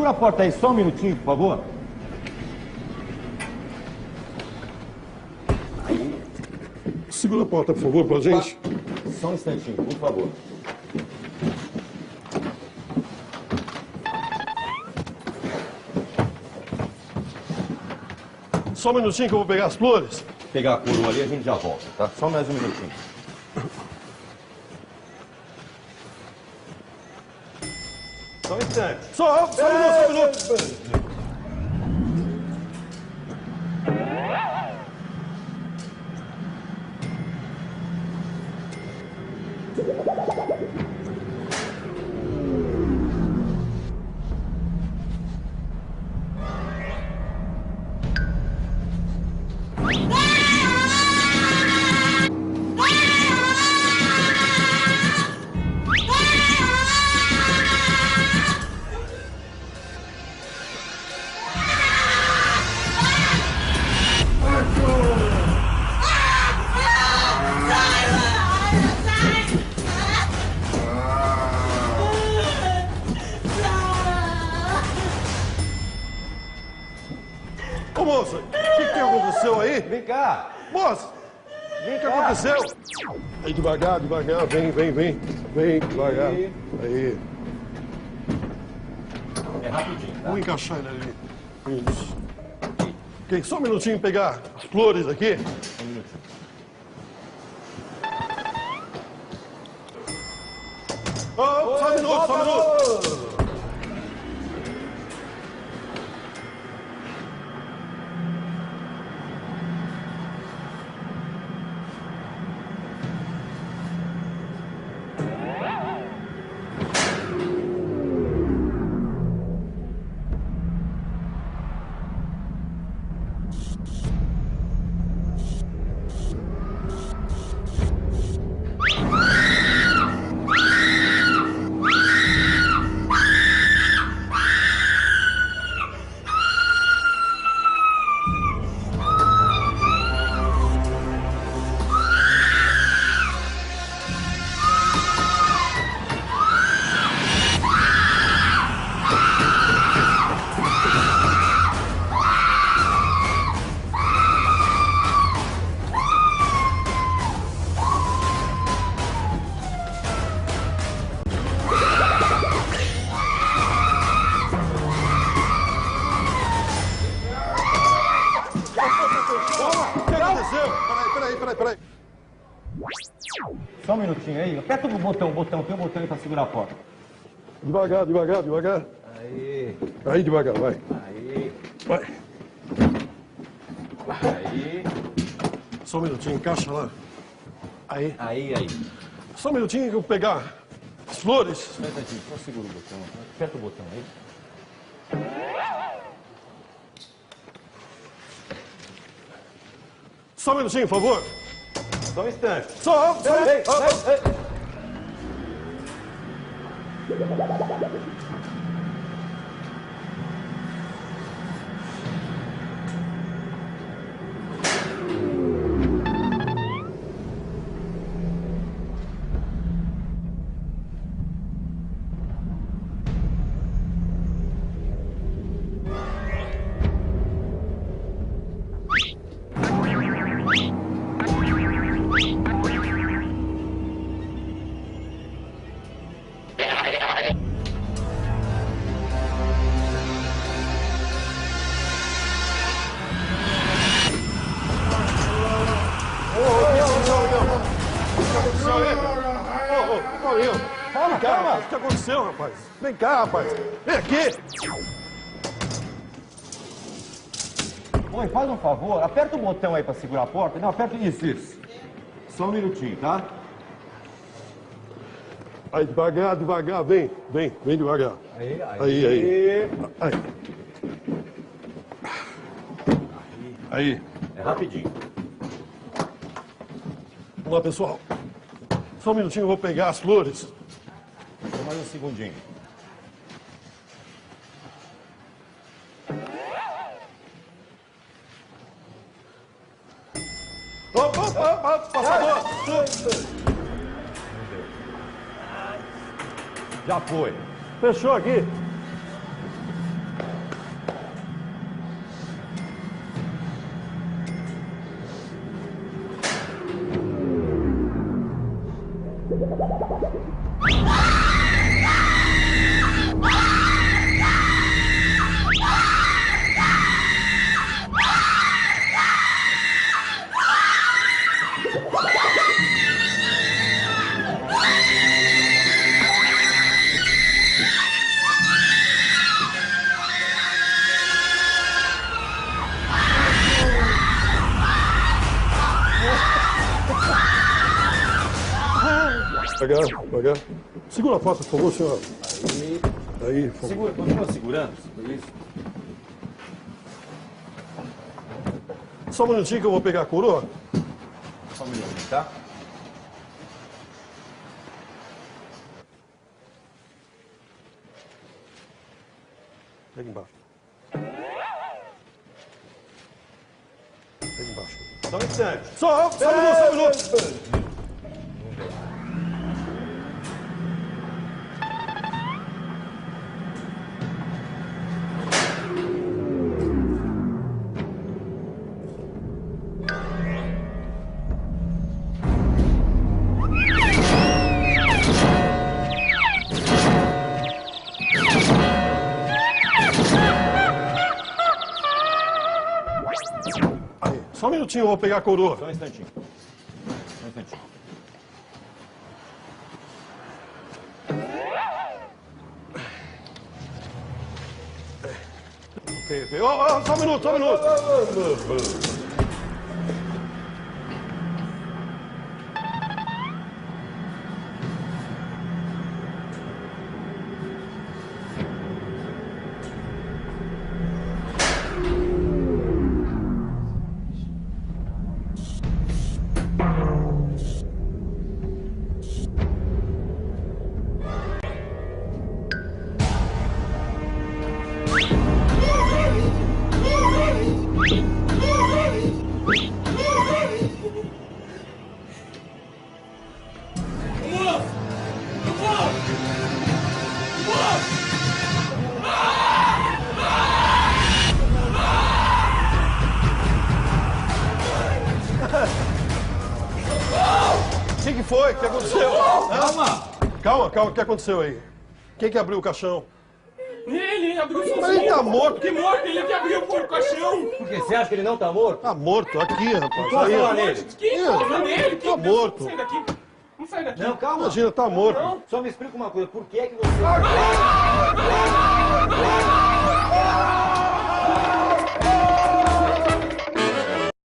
segura a porta aí só um minutinho, por favor. Segura a porta, por favor, pra gente. Só um instantinho, por favor. Só um minutinho que eu vou pegar as flores. Pegar a coroa ali, a gente já volta, tá? Só mais um minutinho. Só um instante. Só um minuto. Ô, moça, o que aconteceu aí? Vem cá. Moça, Vem o que cá. aconteceu? Aí, devagar, vem. Vem, devagar. Aí. É rapidinho, tá? Vamos encaixar ele ali. Isso. Ok, só um minutinho pegar as flores aqui. Um minutinho. Oh, só um minuto. Peraí. Só um minutinho aí. Aperta o botão. Tem um botão aí pra segurar a porta. Devagar. Aí. Aí, devagar, vai. Aí. Vai. Aí. Só um minutinho, encaixa lá. Aí. Aí. Só um minutinho que eu vou pegar as flores. Só um instantinho. Só segura o botão. Aperta o botão aí. Só um minutinho, por favor. Só um instante. Só. Ei. Calma. O que aconteceu, rapaz? Vem cá, rapaz. Vem aqui. Oi, faz um favor. Aperta o botão aí pra segurar a porta. Não, aperta isso. Só um minutinho, tá? Aí, devagar. Vem devagar. Aí. É rapidinho. Vamos lá, pessoal. Só um minutinho, eu vou pegar as flores. Só mais um segundinho. Opa, passador. Já foi. Fechou aqui. Devagar. Segura a porta, por favor, senhor. Aí, por favor. Segura, continua segurando. Isso. Só um minutinho que eu vou pegar a coroa. Só um minutinho, tá? Pega embaixo. Pega embaixo. Só um instante. Só um minuto. Só um minutinho, eu vou pegar a coroa. Só um instantinho. Só um instantinho. Ok. Só um minuto. O que foi? O que aconteceu? Calma, o que aconteceu aí? Quem que abriu o caixão? Ele abriu sozinho. Mas ele tá morto. Que morto? Ele que abriu o caixão. Por quê? Você acha que ele não tá morto? Tá morto, aqui, rapaz. Posso Aí, falar ó. nele? Quem tá nele? Tá morto. Vamos sair daqui. Vamos sair daqui. Não, calma. Imagina, tá morto. Só me explica uma coisa. Por que você...